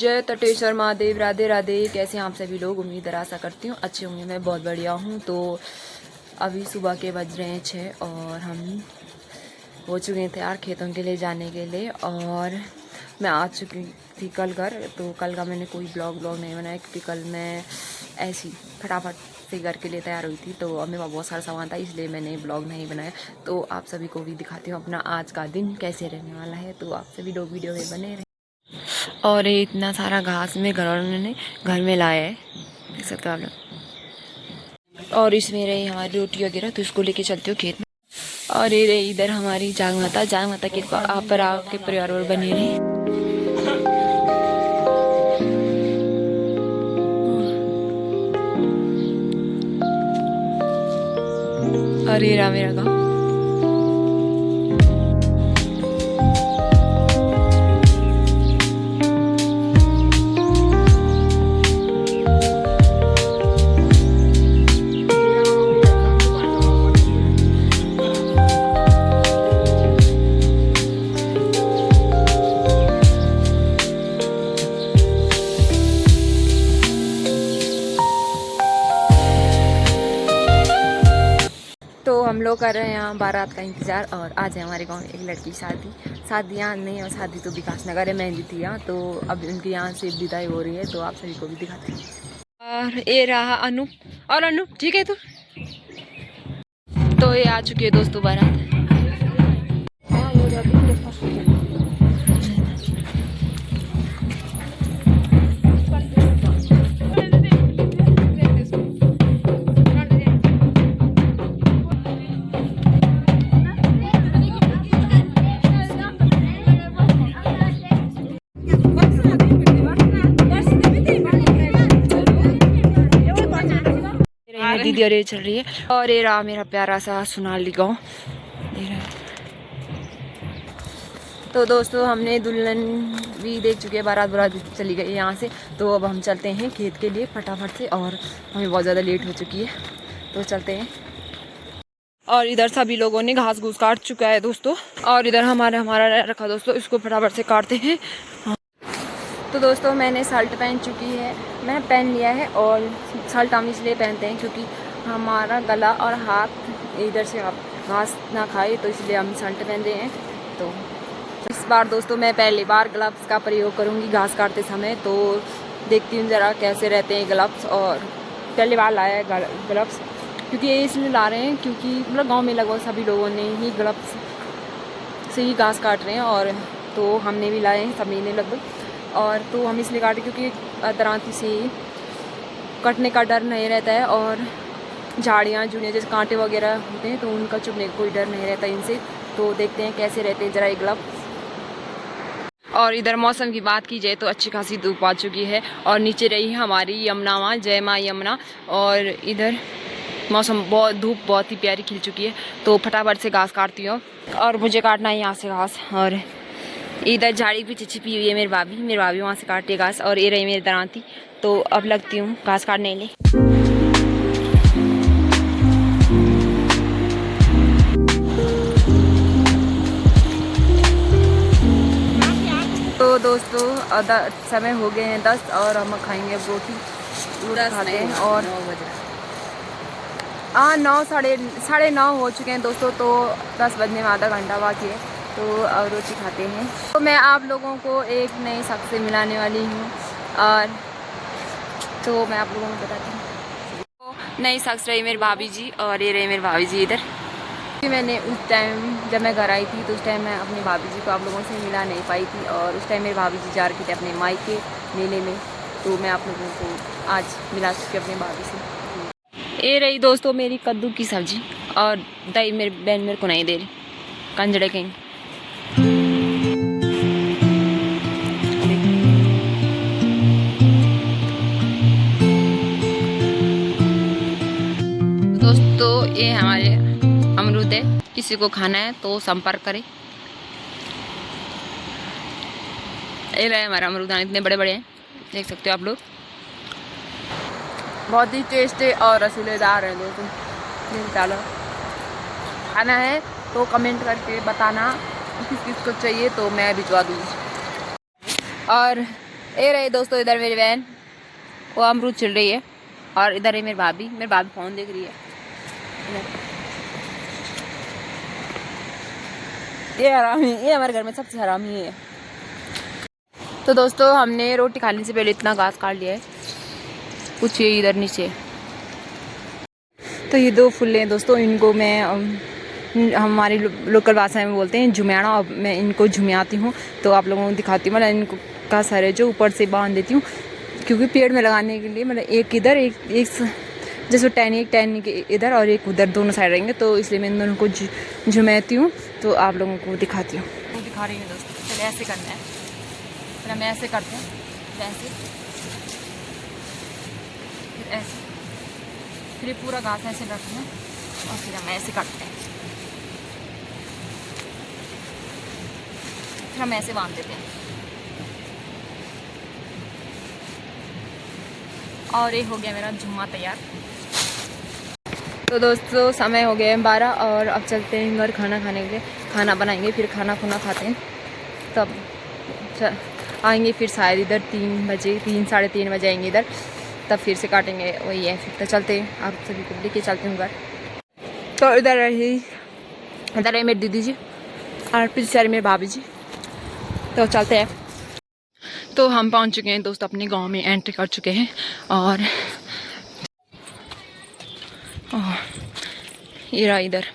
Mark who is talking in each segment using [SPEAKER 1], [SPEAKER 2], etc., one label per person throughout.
[SPEAKER 1] जय तटेश्वर महादेव, राधे राधे। कैसे हैं आप सभी लोग? उम्मीद आशा करती हूँ अच्छे होंगे। मैं बहुत बढ़िया हूँ। तो अभी सुबह के बज रहे हैं 6 और हम हो चुके थे यार खेतों के लिए जाने के लिए। और मैं आ चुकी थी कल घर। तो कल का मैंने कोई ब्लॉग नहीं बनाया क्योंकि कल मैं ऐसी फटाफट से घर के लिए तैयार हुई थी। तो अब मेरे पास बहुत सारा सामान था, इसलिए मैंने ब्लॉग नहीं बनाया। तो आप सभी को भी दिखाती हूँ अपना आज का दिन कैसे रहने वाला है। तो आप सभी लोग वीडियो में बने रहे। और ये इतना सारा घास में घर वालों ने घर में लाया है, देख सकते हो आप लोग। और इसमें रही हमारी रोटी वगैरह, तो इसको लेके चलती हूँ खेत में। और ये रही इधर हमारी जाग माता के आप पर आपके परिवार और बने रहे। और ये रहा मेरा गाँव। तो हम लोग कर रहे हैं यहाँ बारात का इंतज़ार। और आज है हमारे गांव में एक लड़की शादी यहाँ नहीं है, शादी तो विकास नगर है, मेहंदी थी यहाँ। तो अब उनके यहाँ से विदाई हो रही है, तो आप सभी को भी दिखाते हैं। और ये रहा अनु। और अनु ठीक है तू? तो ये आ चुकी है दोस्तों बारात। दीदी और ये चल रही है। और ये रहा मेरा प्यारा सा सोनाली गाँव। तो दोस्तों हमने दुल्हन भी देख चुके हैं, बारात चली गई यहाँ से। तो अब हम चलते हैं खेत के लिए फटाफट से, और हमें बहुत ज़्यादा लेट हो चुकी है, तो चलते हैं। और इधर सभी लोगों ने घास घूस काट चुका है दोस्तों। और इधर हमारा रखा दोस्तों, इसको फटाफट से काटते हैं। तो दोस्तों मैंने शर्ट पहन चुकी है, मैं पहन लिया है। और शर्ट हम इसलिए पहनते हैं क्योंकि हमारा गला और हाथ इधर से आप घास ना खाए, तो इसलिए हम शर्ट पहनते हैं। तो इस बार दोस्तों मैं पहली बार ग्लव्स का प्रयोग करूंगी घास काटते समय। तो देखती हूँ ज़रा कैसे रहते हैं ग्लव्स। और पहली बार लाया है ग्लव्स, क्योंकि ये इसलिए ला रहे हैं क्योंकि मतलब गाँव में लगभग सभी लोगों ने ही ग्लव्स से ही घास काट रहे हैं। और तो हमने भी लाए हैं, सभी ने लगभग। और तो हम इसलिए काटे क्योंकि दरांती से कटने का डर नहीं रहता है। और झाड़ियाँ जुड़ियाँ जैसे कांटे वगैरह होते हैं, तो उनका चुभने का कोई डर नहीं रहता इनसे। तो देखते हैं कैसे रहते हैं ज़रा ये ग्लव। और इधर मौसम की बात की जाए तो अच्छी खासी धूप आ चुकी है। और नीचे रही हमारी यमुना माँ, जय माँ यमुना। और इधर मौसम धूप बहुत ही प्यारी खिल चुकी है। तो फटाफट से घास काटती हूँ, और मुझे काटना है यहाँ से घास। और इधर झाड़ी पीछे छिपी हुई है मेरी भाभी वहाँ से काटती है घास। और ये रही मेरी दरांती। तो अब लगती हूँ घास काटने के लिए। तो दोस्तों समय हो गए हैं 10 और हम खाएंगे रोटी खाते हैं। और 9 साढ़े 9 हो चुके हैं दोस्तों। तो 10 बजने में आधा घंटा बाकी है, तो अब रोटी खाते हैं। तो मैं आप लोगों को एक नई शख्स से मिलाने वाली हूँ। और तो मैं आप लोगों को बताती हूँ, तो नई शख्स रही मेरी भाभी जी। और ये रही मेरी भाभी जी इधर। मैंने उस टाइम जब मैं घर आई थी, तो उस टाइम मैं अपनी भाभी जी को आप लोगों से मिला नहीं पाई थी। और उस टाइम मेरी भाभी जी जा रखी थी अपने मायके मेले में। तो मैं आप लोगों को आज मिला चुकी अपनी भाभी से। ये रही दोस्तों मेरी कद्दू की सब्जी। और दही मेरी बहन मेरे को नहीं दे रही, कंजड़े कहीं। दोस्तों ये हमारे अमरूद है, किसी को खाना है तो संपर्क करें। ये रहे हमारा अमरूद, इतने बड़े बड़े हैं, देख सकते हो आप लोग। बहुत ही टेस्टी और रसीलेदार है दोस्तों। डालो खाना है तो कमेंट करके बताना किस किस को चाहिए, तो मैं भिजवा दूँगी। और ये रहे दोस्तों इधर मेरी बहन, वो अमरूद छिल रही है, और इधर है मेरी भाभी फ़ोन देख रही है। ये हरामी, ये हमारे घर में सबसे हरामी है। तो दोस्तों हमने रोटी खाने से पहले इतना घास काट लिया है, कुछ ये इधर नीचे। तो ये 2 फुल हैं दोस्तों, इनको मैं हमारी लोकल भाषा में बोलते हैं झुमियाना, और मैं इनको झुमियाती हूँ। तो आप लोगों को दिखाती हूँ, मतलब इनको का सर है जो ऊपर से बांध देती हूँ, क्योंकि पेड़ में लगाने के लिए, मतलब एक इधर एक जैसे टहनी के इधर और एक उधर, दोनों साइड रहेंगे, तो इसलिए मैं इन दोनों को झुमाती हूँ। तो आप लोगों को दिखाती हूँ, वो दिखा रही हूँ दोस्तों। चले ऐसे करना है, फिर हम ऐसे करते हैं, ऐसे, फिर ऐसे, फिर ये पूरा घास ऐसे रखना है, और फिर हम ऐसे काटते हैं, फिर हम ऐसे बांध देते हैं, और ये हो गया मेरा झुम्मा तैयार। तो दोस्तों समय हो गया है 12, और अब चलते हैं घर खाना खाने के लिए, खाना बनाएंगे, फिर खाना खाते हैं, तब आएंगे फिर शायद इधर 3 बजे, 3 साढ़े 3 बजे आएंगे इधर, तब फिर से काटेंगे, वही है। फिर तो चलते हैं, आप सभी को लेके चलते हैं घर। तो इधर है मेरी दीदी जी, और पीछे सारे मेरे भाभी जी। तो चलते हैं। तो हम पहुंच चुके हैं दोस्त, अपने गांव में एंट्री कर चुके हैं, और ये रहा इधर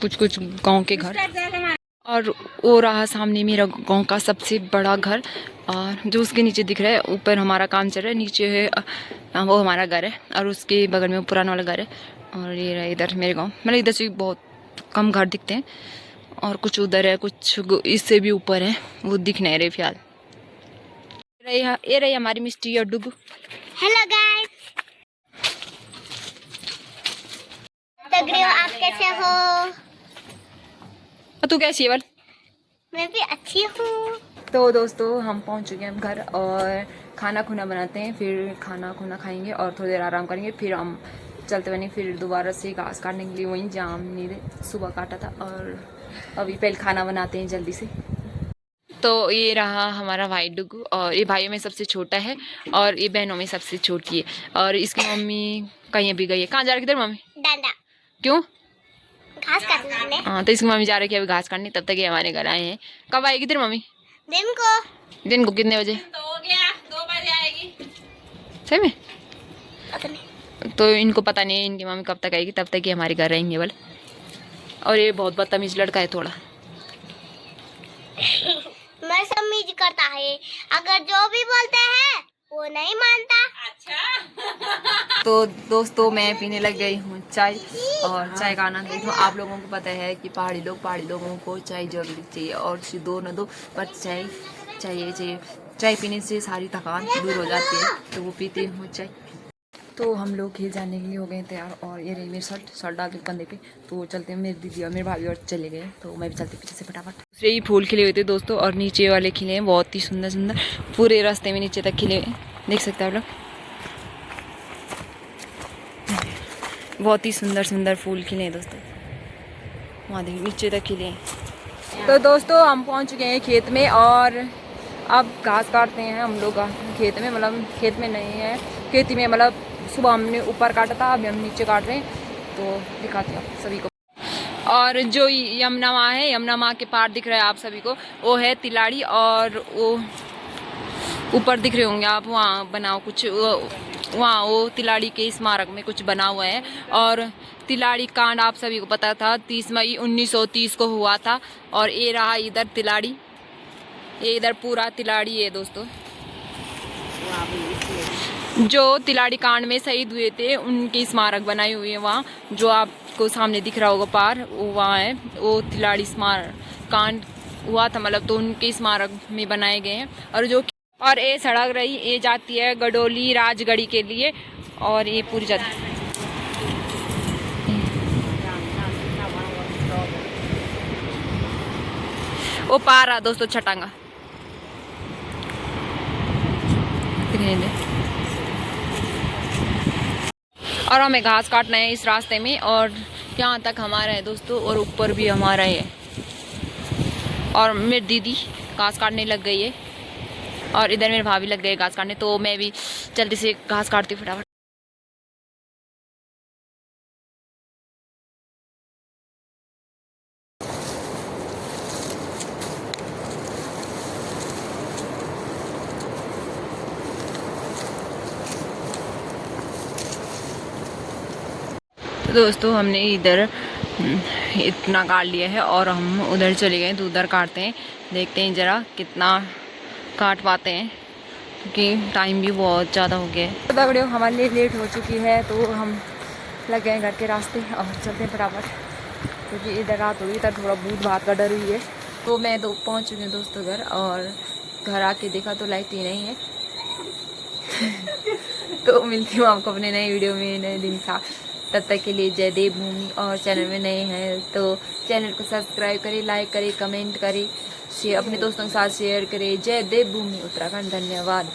[SPEAKER 1] कुछ गांव के घर, और वो रहा सामने मेरा गांव का सबसे बड़ा घर, और जो उसके नीचे दिख रहा है, ऊपर हमारा काम चल रहा है, नीचे है वो हमारा घर है, और उसके बगल में पुराना वाला घर है। और ये रहा इधर मेरे गांव, मतलब इधर से बहुत कम घर दिखते हैं, और कुछ उधर है, कुछ इससे भी ऊपर है, वो दिख नहीं रहे फिलहाल। ये रही हमारी मिस्टी और डुगू।
[SPEAKER 2] हेलो गाइस, आप कैसे हो?
[SPEAKER 1] तू कैसी है बल?
[SPEAKER 2] मैं भी अच्छी हूँ।
[SPEAKER 1] तो दोस्तों हम पहुंच चुके हैं घर, और खाना बनाते हैं, फिर खाना खाएंगे, और थोड़ी देर आराम करेंगे, फिर हम चलते बने फिर दोबारा से घास काटने के लिए, वहीं जहाँ हमने सुबह काटा था। और अभी पहले खाना बनाते हैं जल्दी से। तो ये रहा हमारा भाई डुगू, और ये भाइयों में सबसे छोटा है, और ये बहनों में सबसे छोटी है, और इसकी मम्मी कहीं भी गई है। कहाँ जा रही किधर मम्मी?
[SPEAKER 2] डांडा।
[SPEAKER 1] क्यों?
[SPEAKER 2] घास काटने।
[SPEAKER 1] हाँ, तो इसकी मम्मी जा रही है अभी घास काटने, तब तक ये हमारे घर आए हैं। कब आएगी तेरी मम्मी? दिन को कितने बजे?
[SPEAKER 2] तो हो गया 2 बजे आएगी।
[SPEAKER 1] सही में?
[SPEAKER 2] पता नहीं।
[SPEAKER 1] तो इनको पता नहीं है इनकी मम्मी कब तक आएगी, तब तक ये हमारे घर रहेंगे बल। और ये बहुत बदतमीज लड़का है थोड़ा।
[SPEAKER 2] मैं समझ करता है, अगर जो भी बोलते हैं वो नहीं मानता। अच्छा।
[SPEAKER 1] तो दोस्तों मैं पीने लग गई हूँ चाय, और चाय का आनंद लेती हूँ। आप लोगों को पता है कि पहाड़ी लोगों को चाय जरूरी चाहिए, और दो न दो पर चाय चाहिए। चाय पीने से सारी थकान दूर हो जाती है, तो वो पीती हूँ चाय। तो हम लोग खेल जाने के लिए हो गए तैयार, और ये रही मेरी शर्ट डाल के कंधे पे। तो चलते हैं, मेरी दीदी और मेरे भाभी और चले गए, तो मैं भी चलती पीछे से फटाफट। दूसरे ही फूल खिले हुए थे दोस्तों, और नीचे वाले खिले हैं बहुत ही सुंदर, पूरे रास्ते में नीचे तक खिले हुए, देख सकते हैं आप लोग, बहुत ही सुंदर फूल खिले हैं दोस्तों, वहाँ देखिए नीचे तक खिले हैं। तो दोस्तों हम पहुँच चुके हैं खेत में, और अब घास काटते हैं हम लोग खेत में, मतलब खेत में नहीं है, खेती में, मतलब सुबह हमने ऊपर काटा था, अभी हम नीचे काट रहे हैं, तो दिखाते हैं सभी को। और जो यमुना माँ है, यमुना माँ के पार दिख रहा है आप सभी को, वो है तिलाड़ी, और वो ऊपर दिख रहे होंगे आप, वहाँ बनाओ कुछ, वहाँ वो तिलाड़ी के स्मारक में कुछ बना हुआ है। और तिलाड़ी कांड आप सभी को पता था 30 मई 1930 को हुआ था, और ये रहा इधर तिलाड़ी, ये इधर पूरा तिलाड़ी है दोस्तों। जो तिलाड़ी कांड में शहीद हुए थे उनकी स्मारक बनाई हुई है वहाँ, जो आपको सामने दिख रहा होगा पार, वो वहाँ है, वो तिलाड़ी स्मारक कांड हुआ था, मतलब तो उनके स्मारक में बनाए गए हैं। और ये सड़क रही, ये जाती है गडोली राजगढ़ी के लिए, और ये पूरी जाती है, वो पार रहा दोस्तों छटांगा, और हमें घास काटना है इस रास्ते में, और यहाँ तक हमारा है दोस्तों, और ऊपर भी हमारा है। और मेरी दीदी घास काटने लग गई है, और इधर मेरे भाभी लग गए घास काटने, तो मैं भी जल्दी से घास काटती हूँ फटाफट। तो दोस्तों हमने इधर इतना काट लिया है और हम उधर चले गए, तो उधर काटते हैं, देखते हैं ज़रा कितना काट पाते हैं, क्योंकि टाइम भी बहुत ज़्यादा हो गया है। तो वीडियो हमारे लिए लेट हो चुकी है, तो हम लग गए घर के रास्ते और चलते हैं फटाफट, क्योंकि इधर रात हो गई, इधर थोड़ा भूत भात का डर हुई है। तो मैं तो पहुँच चुकी हूँ दोस्तों घर, और घर आके देखा तो लाइट ही नहीं है। तो मिलती हूँ आपको अपने नए वीडियो में नए दिन का। तब तक के लिए जय देवभूमि, और चैनल में नए हैं तो चैनल को सब्सक्राइब करें, लाइक करें, कमेंट करें, शेयर अपने दोस्तों के साथ शेयर करें। जय देवभूमि उत्तराखंड, धन्यवाद।